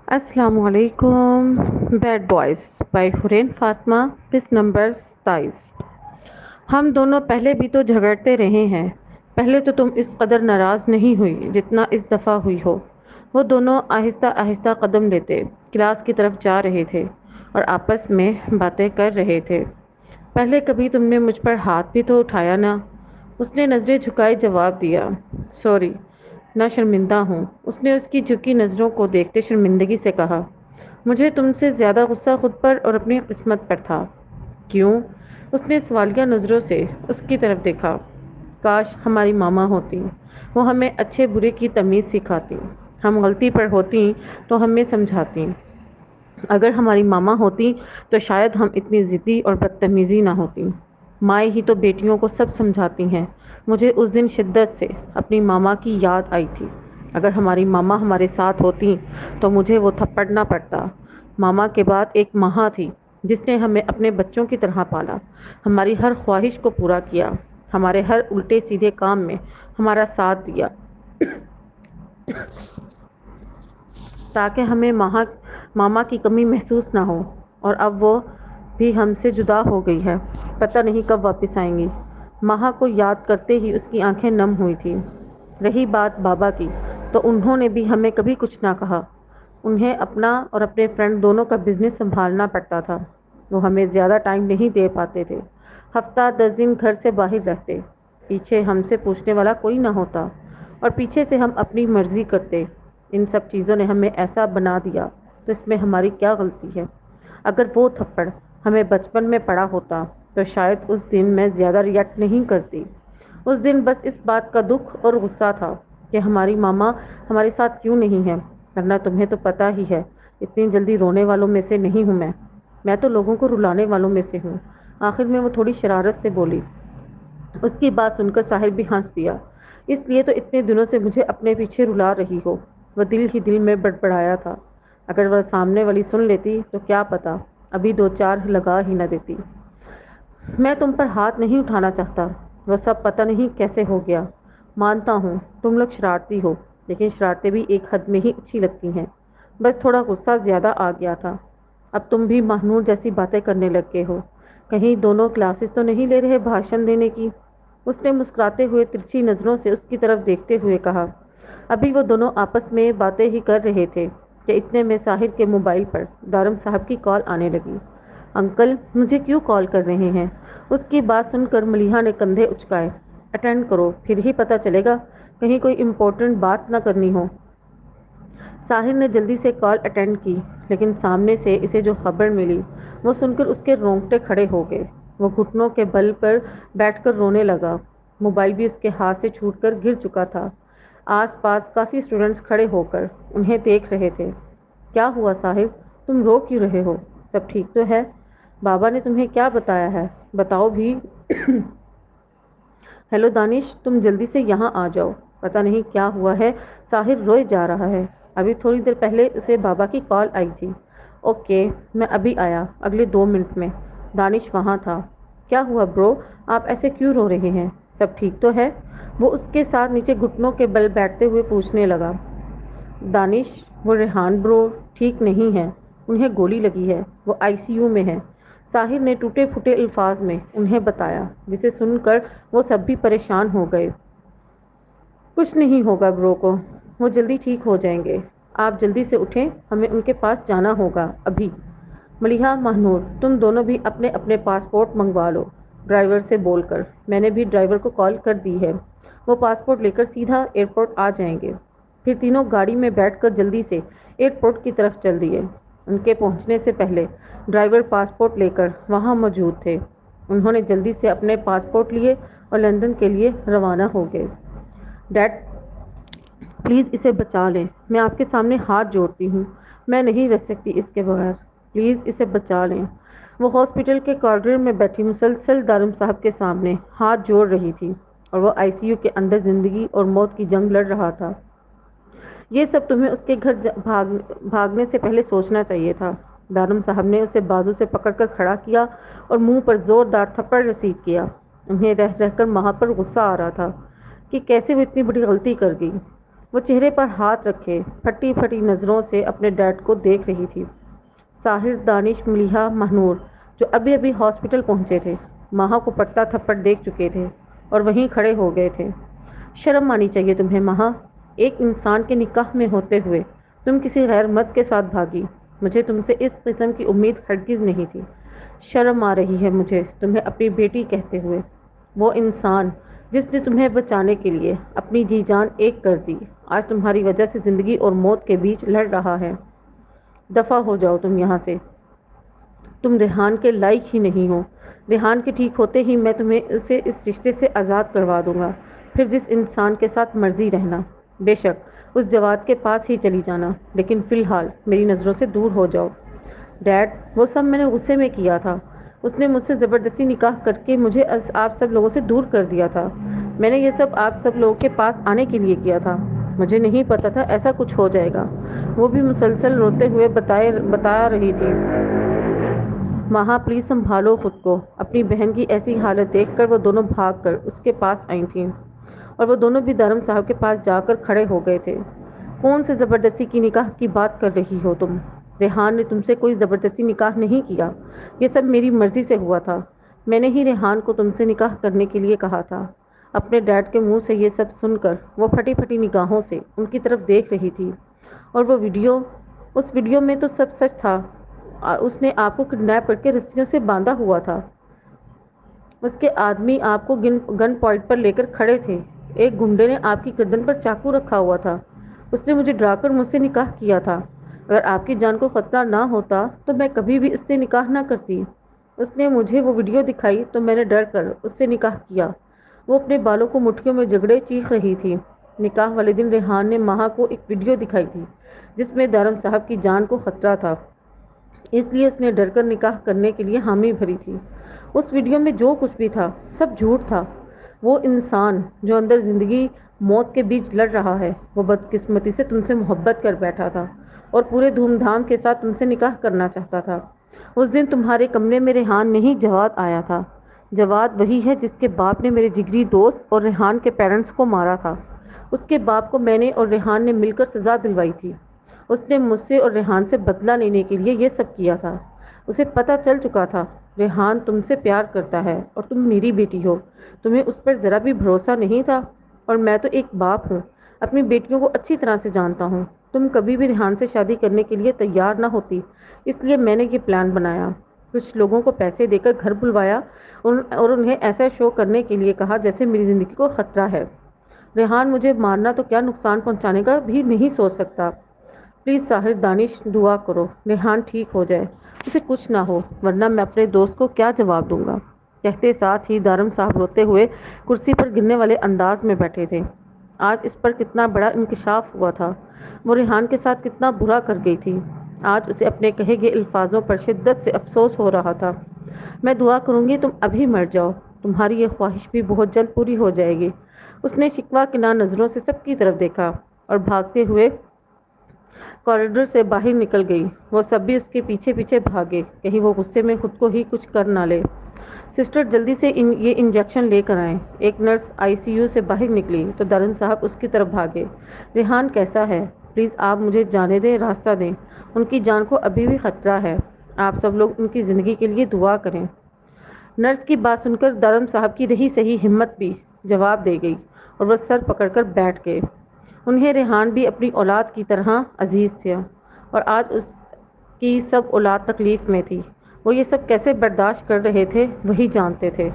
السلام علیکم. Bad boys by Hareen Fatima. پس نمبر 27. ہم دونوں پہلے بھی تو جھگڑتے رہے ہیں. پہلے تو تم اس قدر ناراض نہیں ہوئی جتنا اس دفعہ ہوئی ہو. وہ دونوں آہستہ آہستہ قدم لیتے کلاس کی طرف جا رہے تھے اور آپس میں باتیں کر رہے تھے. پہلے کبھی تم نے مجھ پر ہاتھ بھی تو اٹھایا نا. اس نے نظریں جھکائے جواب دیا. سوری، نہ شرمندہ ہوں. اس نے اس کی جھکی نظروں کو دیکھتے شرمندگی سے کہا. مجھے تم سے زیادہ غصہ خود پر اور اپنی قسمت پر تھا. کیوں؟ اس نے سوالیہ نظروں سے اس کی طرف دیکھا. کاش ہماری ماما ہوتی. وہ ہمیں اچھے برے کی تمیز سکھاتی. ہم غلطی پر ہوتی تو ہمیں سمجھاتی. اگر ہماری ماما ہوتی تو شاید ہم اتنی ضدی اور بدتمیزی نہ ہوتی. مائیں ہی تو بیٹیوں کو سب سمجھاتی ہیں. مجھے اس دن شدت سے اپنی ماما کی یاد آئی تھی. اگر ہماری ماما ہمارے ساتھ ہوتی تو مجھے وہ تھپڑ نہ پڑتا. ماما کے بعد ایک ماں تھی جس نے ہمیں اپنے بچوں کی طرح پالا. ہماری ہر خواہش کو پورا کیا. ہمارے ہر الٹے سیدھے کام میں ہمارا ساتھ دیا تاکہ ہمیں ماما کی کمی محسوس نہ ہو. اور اب وہ بھی ہم سے جدا ہو گئی ہے. پتہ نہیں کب واپس آئیں گی. ماں کو یاد کرتے ہی اس کی آنکھیں نم ہوئی تھیں. رہی بات بابا کی تو انہوں نے بھی ہمیں کبھی کچھ نہ کہا. انہیں اپنا اور اپنے فرینڈ دونوں کا بزنس سنبھالنا پڑتا تھا. وہ ہمیں زیادہ ٹائم نہیں دے پاتے تھے. ہفتہ 10 دن گھر سے باہر رہتے. پیچھے ہم سے پوچھنے والا کوئی نہ ہوتا اور پیچھے سے ہم اپنی مرضی کرتے. ان سب چیزوں نے ہمیں ایسا بنا دیا تو اس میں ہماری کیا غلطی ہے؟ اگر وہ تھپڑ ہمیں بچپن میں پڑا ہوتا تو شاید اس دن میں زیادہ ریئیکٹ نہیں کرتی. اس دن بس اس بات کا دکھ اور غصہ تھا کہ ہماری ماما ہمارے ساتھ کیوں نہیں ہے. ورنہ تمہیں تو پتہ ہی ہے اتنی جلدی رونے والوں میں سے نہیں ہوں میں. میں تو لوگوں کو رلانے والوں میں سے ہوں. آخر میں وہ تھوڑی شرارت سے بولی. اس کی بات سن کر ساحل بھی ہنس دیا. اس لیے تو اتنے دنوں سے مجھے اپنے پیچھے رلا رہی ہو. وہ دل ہی دل میں بڑبڑایا تھا. اگر وہ سامنے والی سن لیتی تو کیا پتا ابھی 2 4 لگا ہی نہ دیتی. میں تم پر ہاتھ نہیں اٹھانا چاہتا. وہ سب پتہ نہیں کیسے ہو گیا. مانتا ہوں تم لوگ شرارتی ہو لیکن شرارتیں بھی ایک حد میں ہی اچھی لگتی ہیں. بس تھوڑا غصہ زیادہ آ گیا تھا. اب تم بھی مہنور جیسی باتیں کرنے لگ گئے ہو. کہیں دونوں کلاسز تو نہیں لے رہے بھاشن دینے کی؟ اس نے مسکراتے ہوئے ترچھی نظروں سے اس کی طرف دیکھتے ہوئے کہا. ابھی وہ دونوں آپس میں باتیں ہی کر رہے تھے کہ اتنے میں ساحر کے موبائل پر دارم صاحب کی کال آنے لگی. انکل مجھے کیوں کال کر رہے ہیں؟ اس کی بات سن کر ملیحہ نے کندھے اچکائے. اٹینڈ کرو پھر ہی پتہ چلے گا. کہیں کوئی امپورٹنٹ بات نہ کرنی ہو. ساحر نے جلدی سے کال اٹینڈ کی لیکن سامنے سے اسے جو خبر ملی وہ سن کر اس کے رونگٹے کھڑے ہو گئے. وہ گھٹنوں کے بل پر بیٹھ کر رونے لگا. موبائل بھی اس کے ہاتھ سے چھوٹ کر گر چکا تھا. آس پاس کافی اسٹوڈنٹس کھڑے ہو کر انہیں دیکھ رہے تھے. کیا ہوا صاحب؟ تم رو کیوں رہے ہو؟ سب ٹھیک تو ہے؟ بابا نے تمہیں کیا بتایا ہے؟ بتاؤ بھی. ہیلو دانش، تم جلدی سے یہاں آ جاؤ. پتہ نہیں کیا ہوا ہے. ساحر روئے جا رہا ہے. ابھی تھوڑی دیر پہلے اسے بابا کی کال آئی تھی. اوکے میں ابھی آیا اگلے 2 منٹ میں. دانش وہاں تھا. کیا ہوا برو؟ آپ ایسے کیوں رو رہے ہیں؟ سب ٹھیک تو ہے؟ وہ اس کے ساتھ نیچے گھٹنوں کے بل بیٹھتے ہوئے پوچھنے لگا. دانش وہ ریحان برو ٹھیک نہیں ہے. انہیں گولی لگی ہے. وہ آئی سی یو میں ہے. ساحر نے ٹوٹے پھوٹے الفاظ میں انہیں بتایا جسے سن کر وہ سب بھی پریشان ہو گئے. کچھ نہیں ہوگا برو کو. وہ جلدی ٹھیک ہو جائیں گے. آپ جلدی سے اٹھیں ہمیں ان کے پاس جانا ہوگا ابھی. ملیحہ مہنور تم دونوں بھی اپنے اپنے پاسپورٹ منگوا لو ڈرائیور سے بول کر. میں نے بھی ڈرائیور کو کال کر دی ہے. وہ پاسپورٹ لے کر سیدھا ایئرپورٹ آ جائیں گے. پھر تینوں گاڑی میں بیٹھ کر جلدی سے ایئرپورٹ کی طرف چل دیے. ان کے پہنچنے سے پہلے ڈرائیور پاسپورٹ لے کر وہاں موجود تھے. انہوں نے جلدی سے اپنے پاسپورٹ لیے اور لندن کے لیے روانہ ہو گئے. ڈیڈ پلیز اسے بچا لیں. میں آپ کے سامنے ہاتھ جوڑتی ہوں. میں نہیں رہ سکتی اس کے بغیر. پلیز اسے بچا لیں. وہ ہاسپٹل کے کارڈر میں بیٹھی مسلسل دارم صاحب کے سامنے ہاتھ جوڑ رہی تھی اور وہ آئی سی یو کے اندر زندگی اور موت کی جنگ لڑ رہا تھا. یہ سب تمہیں اس کے گھر بھاگنے سے پہلے سوچنا چاہیے تھا. دارم صاحب نے اسے بازو سے پکڑ کر کھڑا کیا اور منہ پر زوردار تھپڑ رسید کیا. انہیں رہ رہ کر ماں پر غصہ آ رہا تھا کہ کیسے وہ اتنی بڑی غلطی کر گئی. وہ چہرے پر ہاتھ رکھے پھٹی پھٹی نظروں سے اپنے ڈیڈ کو دیکھ رہی تھی۔ ساحر، دانش، ملیحہ، مہنور جو ابھی ابھی ہاسپٹل پہنچے تھے، مہا کو پٹا تھپڑ دیکھ چکے تھے اور وہیں کھڑے ہو گئے تھے۔ شرم آنی چاہیے تمہیں مہا، ایک انسان کے نکاح میں ہوتے ہوئے تم کسی غیر مرد کے ساتھ بھاگی۔ مجھے تم سے اس قسم کی امید ہرگز نہیں تھی۔ شرم آ رہی ہے مجھے تمہیں اپنی بیٹی کہتے ہوئے۔ وہ انسان جس نے تمہیں بچانے کے لیے اپنی جی جان ایک کر دی، آج تمہاری وجہ سے زندگی اور موت کے بیچ لڑ رہا ہے۔ دفع ہو جاؤ تم یہاں سے۔ تم ریحان کے لائق ہی نہیں ہو۔ ریحان کے ٹھیک ہوتے ہی میں تمہیں اسے اس رشتے سے آزاد کروا دوں گا، پھر جس انسان کے ساتھ مرضی رہنا۔ بے شک اس جواد کے پاس ہی چلی جانا، لیکن فی الحال میری نظروں سے دور ہو جاؤ۔ ڈیڈ، وہ سب میں نے غصے میں کیا تھا۔ اس نے مجھ سے زبردستی نکاح کر کے مجھے آپ سب لوگوں سے دور کر دیا تھا۔ میں نے یہ سب آپ سب لوگوں کے پاس آنے کے لیے کیا تھا۔ مجھے نہیں پتا تھا ایسا کچھ ہو جائے گا۔ وہ بھی مسلسل روتے ہوئے بتا رہی تھی۔ مہا، پلیز سنبھالو خود کو۔ اپنی بہن کی ایسی حالت دیکھ کر وہ دونوں بھاگ کر اس کے پاس آئی تھیں اور وہ دونوں بھی دھرم صاحب کے پاس جا کر کھڑے ہو گئے تھے۔ کون سے زبردستی کی نکاح کی بات کر رہی ہو تم؟ ریحان نے تم سے کوئی زبردستی نکاح نہیں کیا، یہ سب میری مرضی سے ہوا تھا۔ میں نے ہی ریحان کو تم سے نکاح کرنے کے لیے کہا تھا۔ اپنے ڈیڈ کے منہ سے یہ سب سن کر وہ پھٹی پھٹی نگاہوں سے ان کی طرف دیکھ رہی تھی۔ اور وہ اس ویڈیو میں تو سب سچ تھا۔ اس نے آپ کو کڈنیپ کر کے رسیوں سے باندھا ہوا تھا۔ اس کے آدمی آپ کو گن پوائنٹ پر لے کر کھڑے تھے۔ ایک گنڈے نے آپ کی گردن پر چاقو رکھا ہوا تھا۔ اس نے مجھے ڈرا کر مجھ سے نکاح کیا تھا۔ اگر آپ کی جان کو خطرہ نہ ہوتا تو میں کبھی بھی اس سے نکاح نہ کرتی۔ اس نے مجھے وہ ویڈیو دکھائی تو میں نے ڈر کر اس سے نکاح کیا۔ وہ اپنے بالوں کو مٹھیوں میں جگڑے چیخ رہی تھی۔ نکاح والے دن ریحان نے مہا کو ایک ویڈیو دکھائی تھی جس میں دارم صاحب کی جان کو خطرہ تھا، اس لیے اس نے ڈر کر نکاح کرنے کے لیے حامی بھری تھی۔ اس ویڈیو میں جو کچھ بھی تھا سب جھوٹ تھا۔ وہ انسان جو اندر زندگی موت کے بیچ لڑ رہا ہے، وہ بدقسمتی سے تم سے محبت کر بیٹھا تھا اور پورے دھوم دھام کے ساتھ تم سے نکاح کرنا چاہتا تھا۔ اس دن تمہارے کمرے میں ریحان نہیں جواد آیا تھا۔ جواد وہی ہے جس کے باپ نے میرے جگری دوست اور ریحان کے پیرنٹس کو مارا تھا۔ اس کے باپ کو میں نے اور ریحان نے مل کر سزا دلوائی تھی۔ اس نے مجھ سے اور ریحان سے بدلہ لینے کے لیے یہ سب کیا تھا۔ اسے پتہ چل چکا تھا ریحان تم سے پیار کرتا ہے اور تم میری بیٹی ہو۔ تمہیں اس پر ذرا بھی بھروسہ نہیں تھا؟ اور میں تو ایک باپ ہوں، اپنی بیٹیوں کو اچھی طرح سے جانتا ہوں۔ تم کبھی بھی ریحان سے شادی کرنے کے لیے تیار نہ ہوتی، اس لیے میں نے یہ پلان بنایا۔ کچھ لوگوں کو پیسے دے کر گھر بلوایا اور انہیں ایسا شو کرنے کے لیے کہا جیسے میری زندگی کو خطرہ ہے۔ ریحان مجھے مارنا تو کیا نقصان پہنچانے کا بھی نہیں سوچ سکتا۔ پلیز ساحر، دانش، دعا کرو ریحان ٹھیک ہو جائے، اسے کچھ نہ ہو، ورنہ میں اپنے دوست کو کیا جواب دوں گا۔ کہتے ساتھ ہی دارم صاحب روتے ہوئے کرسی پر گرنے والے انداز میں بیٹھے تھے۔ آج اس پر کتنا بڑا انکشاف ہوا تھا۔ وہ ریحان کے ساتھ کتنا برا کر گئی تھی۔ آج اسے اپنے کہے گئے الفاظوں پر شدت سے افسوس ہو رہا تھا۔ میں دعا کروں گی تم ابھی مر جاؤ، تمہاری یہ خواہش بھی بہت جلد پوری ہو جائے گی۔ اس نے شکوہ کناں نظروں سے سب کی طرف دیکھا اور بھاگتے ہوئے کوریڈور سے باہر نکل گئی۔ وہ سب بھی اس کے پیچھے پیچھے بھاگے، کہیں وہ غصے میں خود کو ہی کچھ کر نہ لے۔ سسٹر، جلدی سے یہ انجیکشن لے کر آئیں۔ ایک نرس آئی سی یو سے باہر نکلی تو دارم صاحب اس کی طرف بھاگے۔ ریحان کیسا ہے؟ پلیز آپ مجھے جانے دیں، راستہ دیں، ان کی جان کو ابھی بھی خطرہ ہے۔ آپ سب لوگ ان کی زندگی کے لیے دعا کریں۔ نرس کی بات سن کر دارم صاحب کی رہی سہی ہمت بھی جواب دے گئی اور وہ سر پکڑ کر بیٹھ گئے۔ انہیں ریحان بھی اپنی اولاد کی طرح عزیز تھا اور آج اس کی سب اولاد تکلیف میں تھی۔ وہ یہ سب کیسے برداشت کر رہے تھے وہی جانتے تھے۔